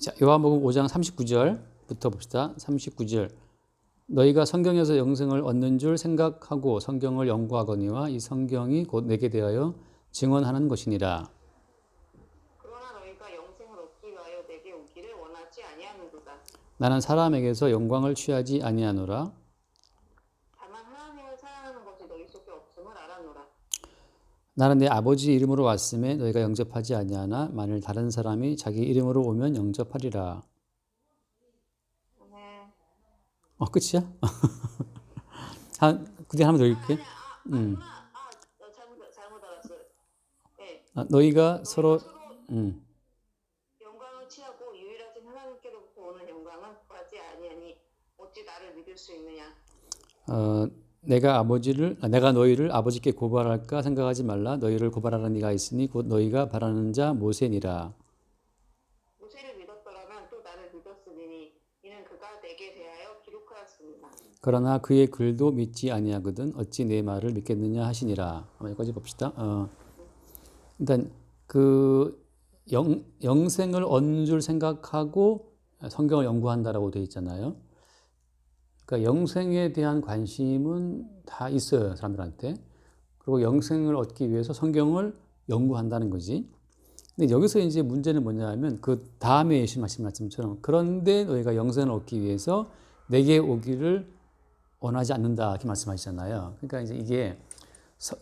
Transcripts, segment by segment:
자, 요한복음 5장 39절부터 봅시다. 39절. 너희가 성경에서 영생을 얻는 줄 생각하고 성경을 연구하거니와 이 성경이 곧 내게 대하여 증언하는 것이니라. 그러나 너희가 영생을 얻기 위하여 내게 오기를 원하지 아니하는도다. 나는 사람에게서 영광을 취하지 아니하노라. 다만 하나님을 사랑하는 것이 너희 속에 없음을 알았노라. 나는 내 아버지 이름으로 왔음에 너희가 영접하지 아니하나 만일 다른 사람이 자기 이름으로 오면 영접하리라. 네. 끝이야? 그대 하나 더 읽게. 아니야. 나 잘못 알았어요. 네. 너희가 서로 영광을 취하고 유일하신 하나님께로부터 오는 영광은 구하지 아니하니 어찌 나를 믿을 수 있느냐. 내가 너희를 아버지께 고발할까 생각하지 말라. 너희를 고발하는 이가 있으니 곧 너희가 바라는 자 모세니라. 모세를 믿었더라면 또 나를 믿었으니 이는 그가 내게 대하여 기록하였습니다. 그러나 그의 글도 믿지 아니하거든 어찌 내 말을 믿겠느냐 하시니라. 여기까지 봅시다. 일단 그 영생을 얻는 줄 생각하고 성경을 연구한다라고 되어 있잖아요. 그러니까 영생에 대한 관심은 다 있어요, 사람들한테. 그리고 영생을 얻기 위해서 성경을 연구한다는 거지. 근데 여기서 이제 문제는 뭐냐면 그 다음에 예수님 말씀처럼 그런데 너희가 영생을 얻기 위해서 내게 오기를 원하지 않는다 이렇게 말씀하시잖아요. 그러니까 이제 이게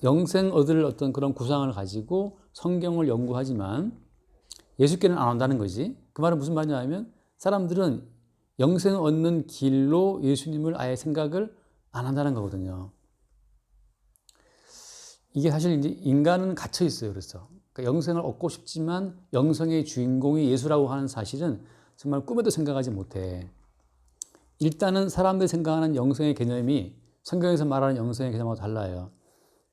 영생 얻을 어떤 그런 구상을 가지고 성경을 연구하지만 예수께는 안 온다는 거지. 그 말은 무슨 말이냐면 사람들은 영생을 얻는 길로 예수님을 아예 생각을 안 한다는 거거든요. 이게 사실 이제 인간은 갇혀 있어요. 그래서 그러니까 영생을 얻고 싶지만 영생의 주인공이 예수라고 하는 사실은 정말 꿈에도 생각하지 못해. 일단은 사람들이 생각하는 영생의 개념이 성경에서 말하는 영생의 개념하고 달라요.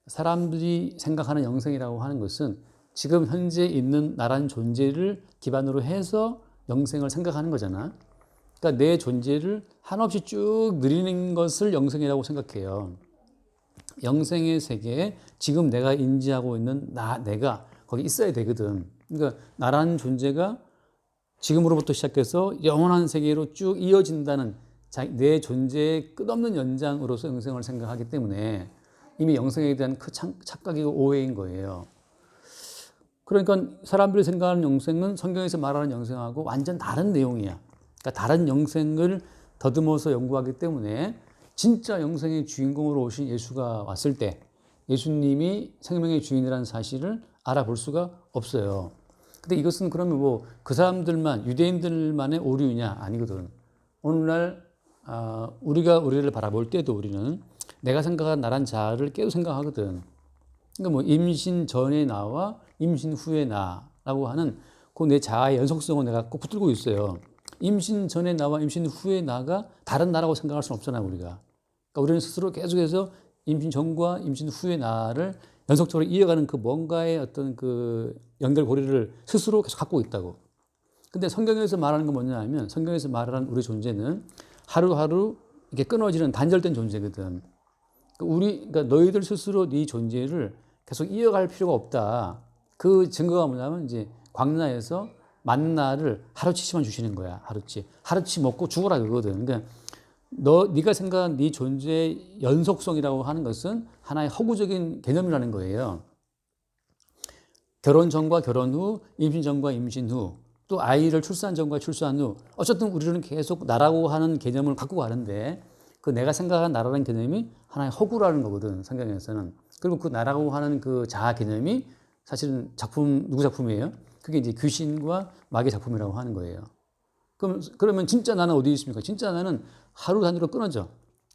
사람들이 생각하는 영생이라고 하는 것은 지금 현재 있는 나란 존재를 기반으로 해서 영생을 생각하는 거잖아. 그러니까 내 존재를 한없이 쭉 늘리는 것을 영생이라고 생각해요. 영생의 세계에 지금 내가 인지하고 있는 내가 거기 있어야 되거든. 그러니까 나라는 존재가 지금으로부터 시작해서 영원한 세계로 쭉 이어진다는 내 존재의 끝없는 연장으로서 영생을 생각하기 때문에 이미 영생에 대한 큰 착각이고 오해인 거예요. 그러니까 사람들이 생각하는 영생은 성경에서 말하는 영생하고 완전 다른 내용이야. 그러니까 다른 영생을 더듬어서 연구하기 때문에 진짜 영생의 주인공으로 오신 예수가 왔을 때 예수님이 생명의 주인이라는 사실을 알아볼 수가 없어요. 근데 이것은 그러면 뭐 그 사람들만 유대인들만의 오류냐? 아니거든. 오늘날 우리가 우리를 바라볼 때도 우리는 내가 생각한 나란 자아를 깨도 생각하거든. 그러니까 뭐 임신 전의 나와 임신 후의 나라고 하는 그 내 자아의 연속성을 내가 꼭 붙들고 있어요. 임신 전의 나와 임신 후의 나가 다른 나라고 생각할 수는 없잖아요, 우리가. 그러니까 우리는 스스로 계속해서 임신 전과 임신 후의 나를 연속적으로 이어가는 그 뭔가의 어떤 그 연결고리를 스스로 계속 갖고 있다고. 근데 성경에서 말하는 건 뭐냐면 성경에서 말하는 우리 존재는 하루하루 이렇게 끊어지는 단절된 존재거든. 그러니까 너희들 스스로 네 존재를 계속 이어갈 필요가 없다. 그 증거가 뭐냐면 이제 광야에서 만나를 하루치만 주시는 거야. 하루치 먹고 죽어라 그거든. 그러니까 네가 생각한 네 존재의 연속성이라고 하는 것은 하나의 허구적인 개념이라는 거예요. 결혼 전과 결혼 후, 임신 전과 임신 후, 또 아이를 출산 전과 출산 후, 어쨌든 우리는 계속 나라고 하는 개념을 갖고 가는데 그 내가 생각한 나라라는 개념이 하나의 허구라는 거거든, 성경에서는. 그리고 그 나라고 하는 그 자아 개념이 사실은 누구 작품이에요? 그게 이제 귀신과 마귀의 작품이라고 하는 거예요. 그러면 진짜 나는 어디 있습니까? 진짜 나는 하루 단위로 끊어져.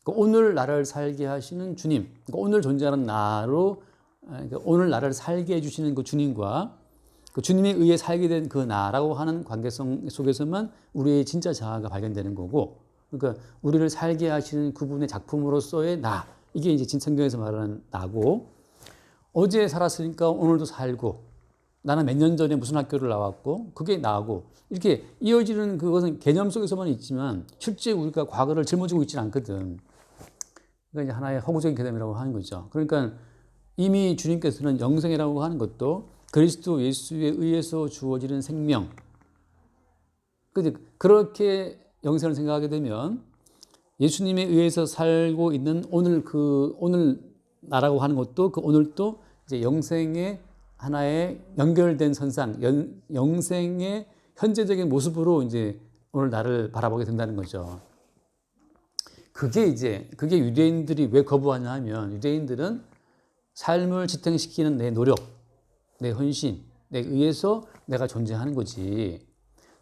그러니까 오늘 나를 살게 하시는 주님, 그러니까 오늘 존재하는 나로, 그러니까 오늘 나를 살게 해주시는 그 주님과 그 주님에 의해 살게 된 그 나라고 하는 관계성 속에서만 우리의 진짜 자아가 발견되는 거고, 그러니까 우리를 살게 하시는 그분의 작품으로서의 나, 이게 이제 진 성경에서 말하는 나고, 어제 살았으니까 오늘도 살고, 나는 몇 년 전에 무슨 학교를 나왔고 그게 나고 이렇게 이어지는 그것은 개념 속에서만 있지만 실제 우리가 과거를 짊어지고 있지는 않거든. 그러니까 이제 하나의 허구적인 개념이라고 하는 거죠. 그러니까 이미 주님께서는 영생이라고 하는 것도 그리스도 예수에 의해서 주어지는 생명, 그렇게 영생을 생각하게 되면 예수님에 의해서 살고 있는 오늘 나라고 하는 것도 그 오늘도 이제 영생의 하나의 연결된 선상, 영생의 현재적인 모습으로 이제 오늘 나를 바라보게 된다는 거죠. 그게 유대인들이 왜 거부하냐 하면 유대인들은 삶을 지탱시키는 내 노력, 내 헌신, 내 의해서 내가 존재하는 거지.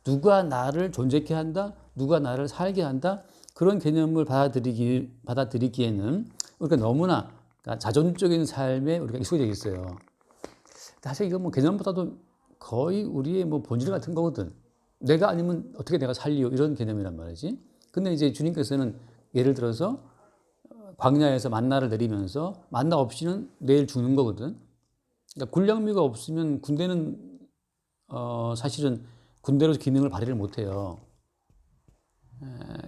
누가 나를 존재케 한다, 누가 나를 살게 한다, 그런 개념을 받아들이기에는 우리가 너무나 자존적인 삶에 우리가 익숙해져 있어요. 사실 이거 뭐 개념보다도 거의 우리의 뭐 본질 같은 거거든. 내가 아니면 어떻게 내가 살리요, 이런 개념이란 말이지. 근데 이제 주님께서는 예를 들어서 광야에서 만나를 내리면서 만나 없이는 내일 죽는 거거든. 그러니까 군량미가 없으면 군대는 사실은 군대로서 기능을 발휘를 못해요.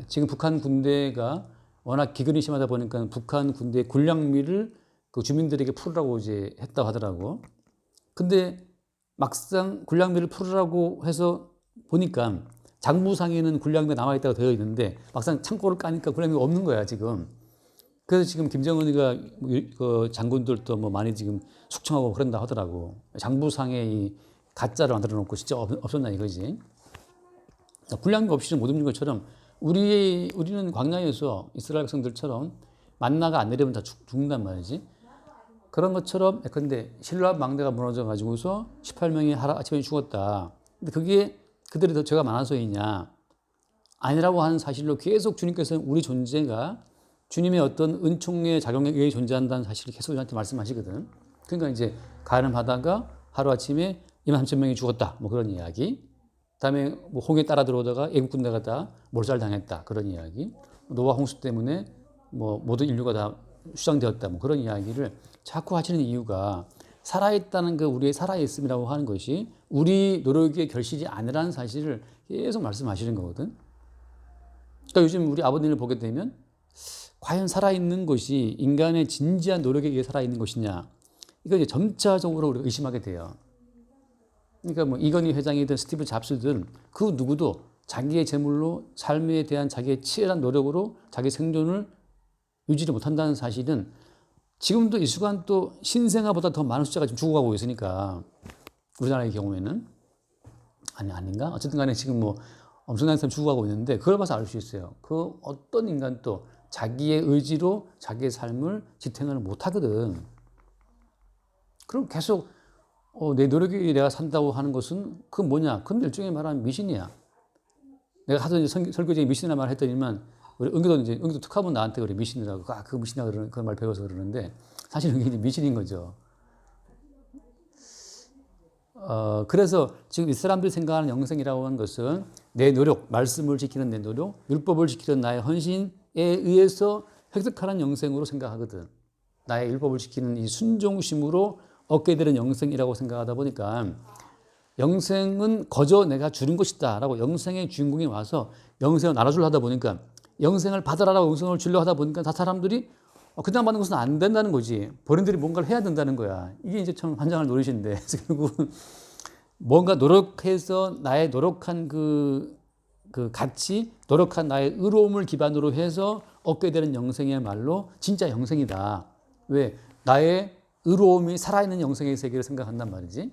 지금 북한 군대가 워낙 기근이 심하다 보니까 북한 군대의 군량미를 그 주민들에게 풀으라고 이제 했다고 하더라고. 근데 막상 군량미를 풀으라고 해서 보니까 장부상에는 군량미가 남아있다고 되어 있는데 막상 창고를 까니까 군량미가 없는 거야, 지금. 그래서 지금 김정은이가 그 장군들도 뭐 많이 지금 숙청하고 그런다 하더라고. 장부상에 이 가짜를 만들어 놓고 진짜 없었나 이거지. 군량미 없이는 못 움직인 것처럼 우리는 광야에서 이스라엘 백성들처럼 만나가 안 내리면 다 죽는단 말이지. 그런 것처럼 근데 신라 망대가 무너져 가지고서 18명이 아침에 죽었다. 근데 그게 그들이 더 죄가 많아서이냐? 아니라고 하는 사실로 계속 주님께서는 우리 존재가 주님의 어떤 은총의 작용에 의해 존재한다는 사실을 계속 우리한테 말씀하시거든. 그러니까 이제 가늠하다가 하루아침에 23,000명이 죽었다, 뭐 그런 이야기. 그다음에 뭐 홍해 따라 들어오다가 애국 군대가 다 몰살당했다, 그런 이야기. 노아 홍수 때문에 뭐 모든 인류가 다 수장되었다, 뭐 그런 이야기를 자꾸 하시는 이유가 살아있다는 그 우리의 살아있음이라고 하는 것이 우리 노력의 결실이 아니라는 사실을 계속 말씀하시는 거거든. 그러니까 요즘 우리 아버님을 보게 되면 과연 살아있는 것이 인간의 진지한 노력에 의해 살아있는 것이냐, 이거 이제 점차적으로 우리가 의심하게 돼요. 그러니까 뭐 이건희 회장이든 스티브 잡스든 그 누구도 자기의 재물로 삶에 대한 자기의 치열한 노력으로 자기 생존을 유지를 못한다는 사실은 지금도 이 순간 또 신생아보다 더 많은 숫자가 지금 죽어가고 있으니까 우리나라의 경우에는 아닌가? 어쨌든 간에 지금 뭐 엄청난 사람이 죽어가고 있는데 그걸 봐서 알 수 있어요. 그 어떤 인간도 자기의 의지로 자기의 삶을 지탱을 못하거든. 그럼 계속 내 노력이 내가 산다고 하는 것은 그 뭐냐? 그건 일종의 말하는 미신이야. 내가 하도 설교제에 미신이라는 말을 했더니만 우리 은교도 특하면 나한테 그래, 미신이라고. 그 미신이라고 그런 말 배워서 그러는데 사실은 이게 미신인 거죠. 그래서 지금 이 사람들이 생각하는 영생이라고 하는 것은 내 노력, 말씀을 지키는 내 노력, 율법을 지키는 나의 헌신에 의해서 획득하는 영생으로 생각하거든. 나의 율법을 지키는 이 순종심으로 얻게 되는 영생이라고 생각하다 보니까 영생은 거저 내가 주는 것이다 라고 영생의 주인공이 와서 영생을 나눠주려 하다 보니까 영생을 받아라라고 영생을 주려 하다 보니까 다 사람들이 그냥 받는 것은 안 된다는 거지. 본인들이 뭔가를 해야 된다는 거야. 이게 이제 참 환장할 노릇인데 결국은 뭔가 노력해서 나의 노력한 그 가치, 노력한 나의 의로움을 기반으로 해서 얻게 되는 영생이야말로 진짜 영생이다. 왜? 나의 의로움이 살아있는 영생의 세계를 생각한단 말이지.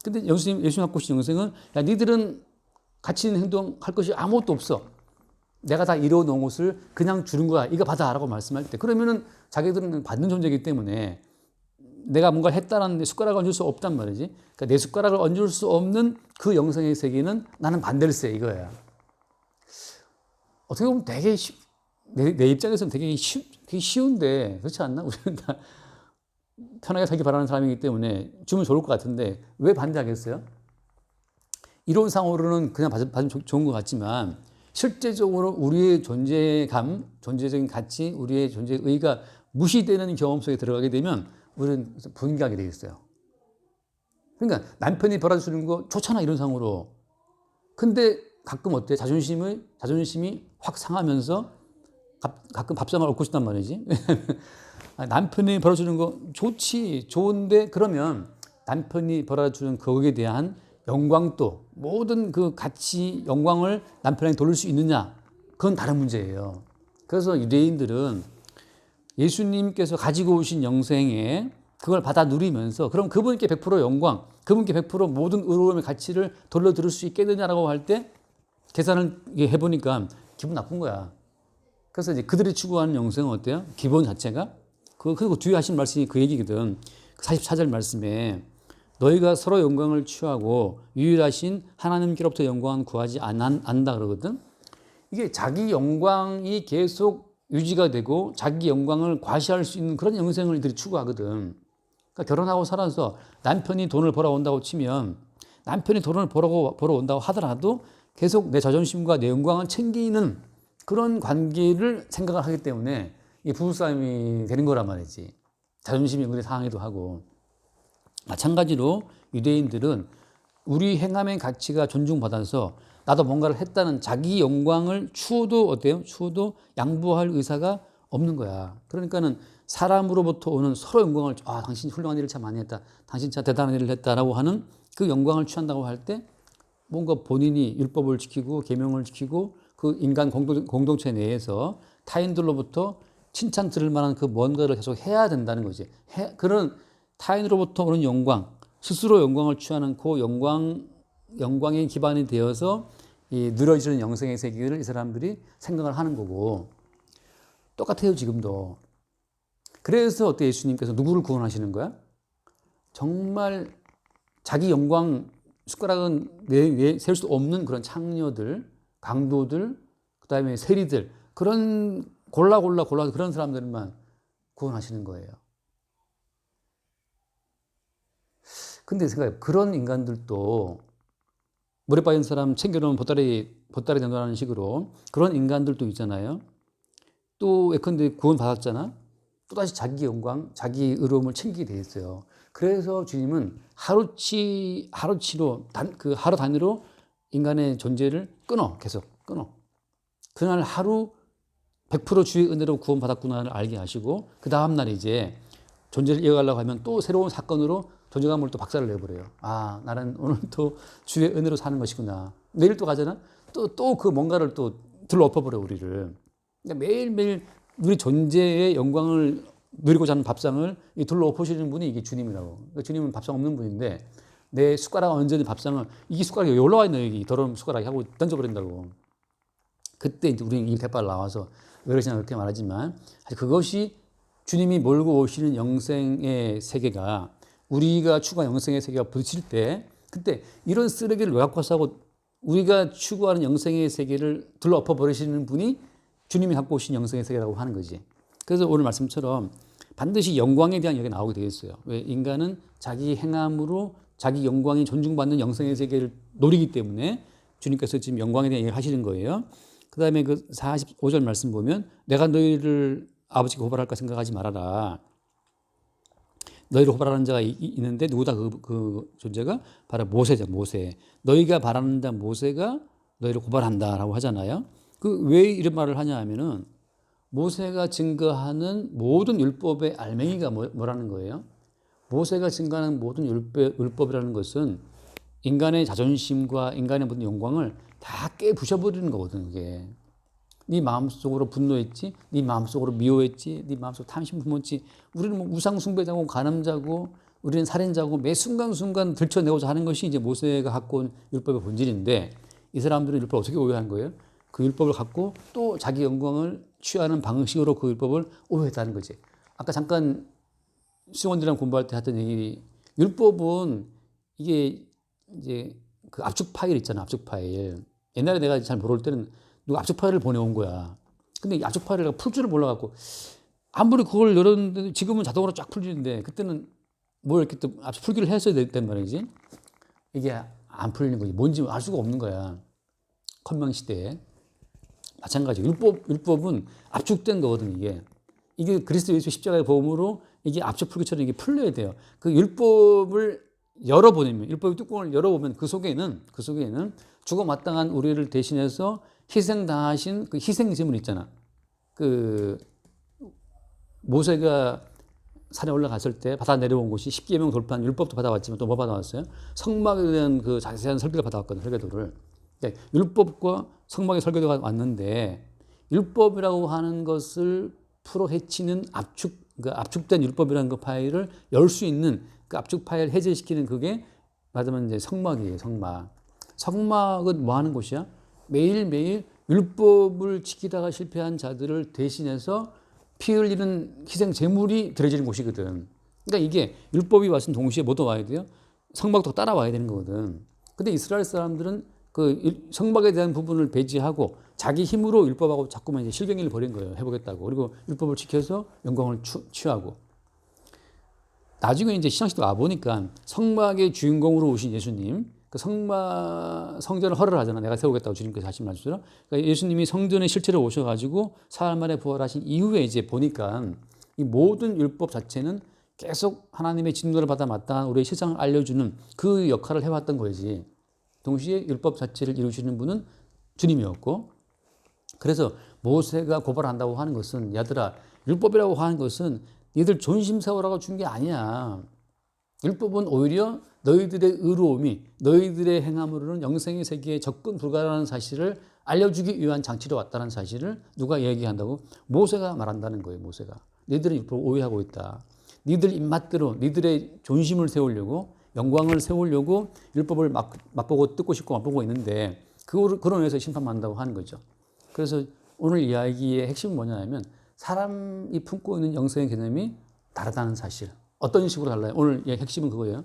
근데 예수님 갖고 오신 영생은 야, 니들은 가치 있는 행동 할 것이 아무것도 없어. 내가 다 이루어 놓은 것을 그냥 주는 거야. 이거 받아라고 말씀할 때. 그러면은 자기들은 받는 존재이기 때문에 내가 뭔가를 했다는 데 숟가락을 얹을 수 없단 말이지. 그러니까 내 숟가락을 얹을 수 없는 그 영생의 세계는 나는 반댈세, 이거야. 어떻게 보면 되게 내 입장에서는 되게 쉬운데 그렇지 않나? 우리는 다 편하게 살기 바라는 사람이기 때문에 주면 좋을 것 같은데 왜 반대하겠어요? 이론상으로는 그냥 받으면 좋은 것 같지만 실제적으로 우리의 존재감, 존재적인 가치, 우리의 존재의 의의가 무시되는 경험 속에 들어가게 되면 우리는 분개하게 되겠어요. 그러니까 남편이 벌어주는 거 좋잖아, 이론상으로. 근데 가끔 어때? 자존심이 확 상하면서 가끔 밥상을 얻고 싶단 말이지. 남편이 벌어주는 거 좋은데 그러면 남편이 벌어주는 거기에 대한 영광도 모든 그 가치 영광을 남편에게 돌릴 수 있느냐, 그건 다른 문제예요. 그래서 유대인들은 예수님께서 가지고 오신 영생에 그걸 받아 누리면서 그럼 그분께 100% 영광, 그분께 100% 모든 의로움의 가치를 돌려드릴 수 있겠느냐라고 할 때 계산을 해보니까 기분 나쁜 거야. 그래서 이제 그들이 추구하는 영생은 어때요? 기본 자체가 그리고 뒤에 하신 말씀이 그 얘기거든. 44절 말씀에 너희가 서로 영광을 취하고 유일하신 하나님께로부터 영광은 구하지 않는다 그러거든. 이게 자기 영광이 계속 유지가 되고 자기 영광을 과시할 수 있는 그런 영생을 이들이 추구하거든. 그러니까 결혼하고 살아서 남편이 돈을 벌어온다고 치면 남편이 돈을 벌어온다고 하더라도 계속 내 자존심과 내 영광을 챙기는 그런 관계를 생각을 하기 때문에 이 부부싸움이 되는 거란 말이지. 자존심이 은근히 상하기도 하고. 마찬가지로 유대인들은 우리 행함의 가치가 존중받아서 나도 뭔가를 했다는 자기 영광을 추워도 어때요? 추워도 양보할 의사가 없는 거야. 그러니까는 사람으로부터 오는 서로 영광을 당신 훌륭한 일을 참 많이 했다. 당신 참 대단한 일을 했다라고 하는 그 영광을 취한다고 할 때 뭔가 본인이 율법을 지키고 계명을 지키고 그 인간 공동체 내에서 타인들로부터 칭찬 들을 만한 그 뭔가를 계속 해야 된다는 거지. 그런 타인으로부터 오는 영광, 스스로 영광을 취하는 그 영광의 기반이 되어서 이 누려지는 영생의 세계를 이 사람들이 생각을 하는 거고 똑같아요 지금도. 그래서 어때 예수님께서 누구를 구원하시는 거야? 정말 자기 영광 숟가락은 셀 수 없는 그런 창녀들, 강도들, 그 다음에 세리들 그런 골라 그런 사람들만 구원하시는 거예요. 근데 생각해 그런 인간들도 물에 빠진 사람 챙겨놓으면 보따리 된다는 식으로 그런 인간들도 있잖아요. 또 예컨대 구원 받았잖아. 또다시 자기 영광, 자기 의로움을 챙기게 돼 있어요. 그래서 주님은 하루치로 그 하루 단위로 인간의 존재를 계속 끊어. 그날 하루 100% 주의 은혜로 구원받았구나를 알게 하시고 그 다음날 이제 존재를 이어가려고 하면 또 새로운 사건으로 존재감을 또 박살을 내버려요. 나는 오늘 또 주의 은혜로 사는 것이구나. 내일 또 가잖아. 또 그 뭔가를 또 들러엎어버려 우리를. 그러니까 매일매일 우리 존재의 영광을 누리고자 하는 밥상을 둘러엎으시는 분이 이게 주님이라고. 그러니까 주님은 밥상 없는 분인데 내 숟가락 언제든 밥상을 이게 숟가락이 여기 올라와 있는 여기 더러운 숟가락이 하고 던져버린다고. 그때 이제 우리는 이 대발 나와서 왜 그러시나 그렇게 말하지만 사실 그것이 주님이 몰고 오시는 영생의 세계가 우리가 추구한 영생의 세계가 부딪힐 때 그때 이런 쓰레기를 왜 갖고 와서 우리가 추구하는 영생의 세계를 둘러엎어 버리시는 분이 주님이 갖고 오신 영생의 세계라고 하는 거지. 그래서 오늘 말씀처럼 반드시 영광에 대한 얘기가 나오게 되겠어요. 왜? 인간은 자기 행함으로 자기 영광이 존중받는 영생의 세계를 노리기 때문에 주님께서 지금 영광에 대한 얘기를 하시는 거예요. 그 다음에 그 45절 말씀 보면 내가 너희를 아버지께 고발할까 생각하지 말아라. 너희를 고발하는 자가 있는데 누구다 그 존재가? 바로 모세죠. 모세. 너희가 바라는 자 모세가 너희를 고발한다라고 하잖아요. 왜 이런 말을 하냐 하면은 모세가 증거하는 모든 율법의 알맹이가 뭐라는 거예요? 모세가 증거하는 모든 율법이라는 것은 인간의 자존심과 인간의 모든 영광을 다 깨부셔버리는 거거든. 이게 네 마음속으로 분노했지, 네 마음속으로 미워했지, 네 마음속으로 탐심 품었지. 우리는 뭐 우상 숭배자고 간음자고 우리는 살인자고 매 순간순간 들춰내고자 하는 것이 이제 모세가 갖고 온 율법의 본질인데 이 사람들은 율법을 어떻게 오해한 거예요? 그 율법을 갖고 또 자기 영광을 취하는 방식으로 그 율법을 오해했다는 거지. 아까 잠깐 수원들이랑 공부할 때 했던 얘기, 율법은 이게 이제 그 압축 파일 있잖아, 압축 파일. 옛날에 내가 잘 모를 때는 누가 압축 파일을 보내온 거야. 근데 이 압축 파일을 풀 줄을 몰라갖고 아무리 그걸 열었는데 지금은 자동으로 쫙 풀리는데 그때는 뭘 이렇게 또 압축 풀기를 했어야 됐단 말이지. 이게 안 풀리는 거지. 뭔지 알 수가 없는 거야. 컴맹 시대에. 마찬가지. 율법은 압축된 거거든, 이게 그리스도 예수 십자가의 보험으로 이게 압축 풀기처럼 이게 풀려야 돼요. 그 율법을 열어보면, 율법의 뚜껑을 열어보면 그 속에는 죽어 마땅한 우리를 대신해서 희생당하신 그 희생제물 있잖아. 그 모세가 산에 올라갔을 때 받아 내려온 곳이 십계명 돌파한 율법도 받아왔지만 또 뭐 받아왔어요? 성막에 대한 그 자세한 설교를 받아왔거든요. 설교도를. 그러니까 율법과 성막의 설교도가 왔는데 율법이라고 하는 것을 풀어 헤치는 압축된 율법이라는 그 파일을 열 수 있는 그 압축 파일 해제시키는 그게 말하자면 이제 성막이에요. 성막. 성막은 뭐 하는 곳이야? 매일매일 율법을 지키다가 실패한 자들을 대신해서 피 흘리는 희생 제물이 드려지는 곳이거든. 그러니까 이게 율법이 왔은 동시에 뭐도 와야 돼요? 성막도 따라와야 되는 거거든. 근데 이스라엘 사람들은 그 성막에 대한 부분을 배제하고 자기 힘으로 율법하고 자꾸만 이제 실갱이를 벌인 거예요. 해보겠다고. 그리고 율법을 지켜서 영광을 취하고. 나중에 이제 시상식도 와보니까 성막의 주인공으로 오신 예수님, 그 성전을 허락을 하잖아. 내가 세우겠다고 주님께서 하신 말씀처럼. 그러니까 예수님이 성전에 실제로 오셔가지고 사흘 만에 부활하신 이후에 이제 보니까 이 모든 율법 자체는 계속 하나님의 진노를 받아 마땅한 우리의 세상을 알려주는 그 역할을 해왔던 거지. 동시에 율법 자체를 이루시는 분은 주님이었고, 그래서 모세가 고발한다고 하는 것은, 야들아, 율법이라고 하는 것은 니들 존심 세우라고 준 게 아니야. 율법은 오히려 너희들의 의로움이 너희들의 행함으로는 영생의 세계에 접근 불가라는 사실을 알려주기 위한 장치로 왔다는 사실을 누가 얘기한다고? 모세가 말한다는 거예요. 모세가. 니들은 율법을 오해하고 있다. 니들 입맛대로 니들의 존심을 세우려고, 영광을 세우려고 율법을 맛보고 뜯고 싶고 맛보고 있는데 그런 의해서 심판받는다고 하는 거죠. 그래서 오늘 이야기의 핵심은 뭐냐면 사람이 품고 있는 영생의 개념이 다르다는 사실. 어떤 식으로 달라요? 오늘 핵심은 그거예요.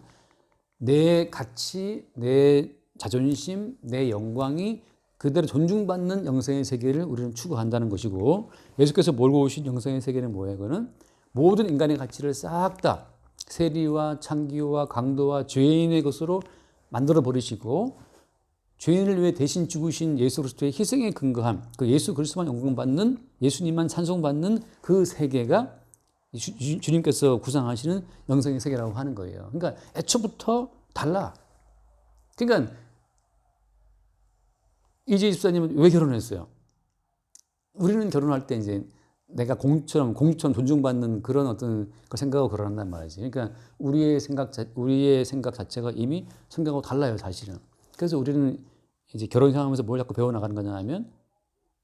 내 가치, 내 자존심, 내 영광이 그대로 존중받는 영생의 세계를 우리는 추구한다는 것이고, 예수께서 몰고 오신 영생의 세계는 뭐예요? 그거는 모든 인간의 가치를 싹 다 세리와 창기와 강도와 죄인의 것으로 만들어 버리시고, 죄인을 위해 대신 죽으신 예수 그리스도의 희생에 근거한 그 예수 그리스도만 영광받는, 예수님만 찬송받는 그 세계가 주님께서 구상하시는 영생의 세계라고 하는 거예요. 그러니까 애초부터 달라. 그러니까 이재 집사님은 왜 결혼했어요? 우리는 결혼할 때 이제 내가 공주처럼 존중받는 그런 어떤 걸 생각하고 결혼한단 말이지. 그러니까 우리의 생각 자체가 이미 성경하고 달라요, 사실은. 그래서 우리는 이제 결혼 생활하면서 뭘 자꾸 배워나가는 거냐 하면,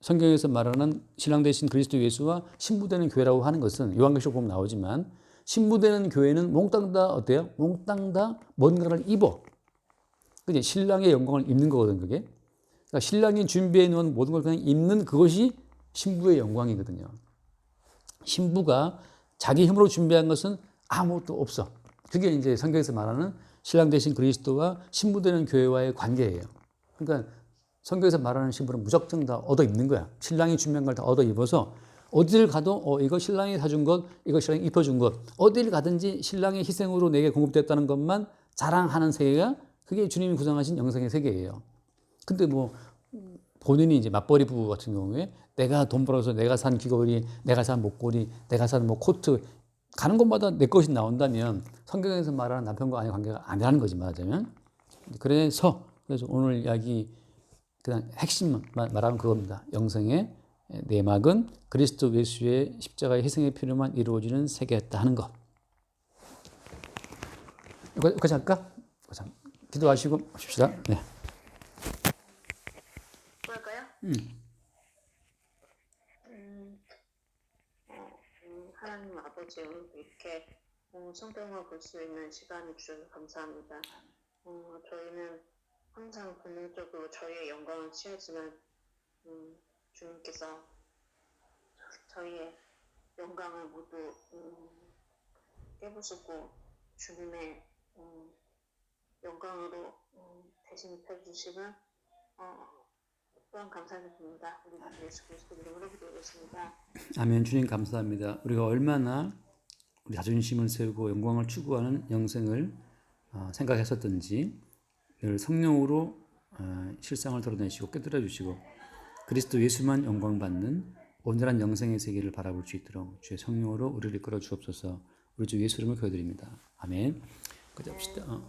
성경에서 말하는 신랑 되신 그리스도 예수와 신부되는 교회라고 하는 것은 요한계시록 보면 나오지만, 신부되는 교회는 몽땅 다 어때요? 몽땅 다 뭔가를 입어. 그게 신랑의 영광을 입는 거거든, 그게. 그러니까 신랑이 준비해 놓은 모든 걸 그냥 입는 그것이 신부의 영광이거든요. 신부가 자기 힘으로 준비한 것은 아무것도 없어. 그게 이제 성경에서 말하는 신랑 되신 그리스도와 신부되는 교회와의 관계예요. 그러니까 성경에서 말하는 신부는 무조건 다 얻어 입는 거야. 신랑이 준비한 걸 다 얻어 입어서 어디를 가도 이거 신랑이 사준 것, 이거 신랑이 입혀준 것, 어디를 가든지 신랑의 희생으로 내게 공급됐다는 것만 자랑하는 세계가, 그게 주님이 구성하신 영생의 세계예요. 근데 뭐 본인이 이제 맞벌이 부부 같은 경우에 내가 돈 벌어서 내가 산 귀걸이, 내가 산 목걸이, 내가 산 뭐 코트, 가는 곳마다 내 것이 나온다면 성경에서 말하는 남편과 아내 관계가 아니라는 거지, 말하자면. 그래서 오늘 이야기 그냥 핵심만 말하면 그겁니다. 영생의 내막은 그리스도 예수의 십자가의 희생의 필요만 이루어지는 세계였다 하는 것. 여기까지 할까? 기도하시고 하십시다. 네. 그럴까요? 하나님 아버지, 이렇게 성경을 볼 수 있는 시간을 주셔서 감사합니다. 저희는 항상 본능적으로 저희의 영광을 취하지만 주님께서 저희의 영광을 모두 깨부수고 주님의 영광으로 대신 펴주시면 또한 감사드립니다. 우리 주 예수 그리스도 이름으로 기도드렸습니다. 아멘. 주님 감사합니다. 우리가 얼마나 우리 자존심을 세우고 영광을 추구하는 영생을 생각했었던지 늘 성령으로 실상을 드러내시고 깨뜨려 주시고 그리스도 예수만 영광받는 온전한 영생의 세계를 바라볼 수 있도록 주의 성령으로 우리를 이끌어 주옵소서. 우리 주 예수 이름을 기도드립니다. 아멘. 그자 합시다.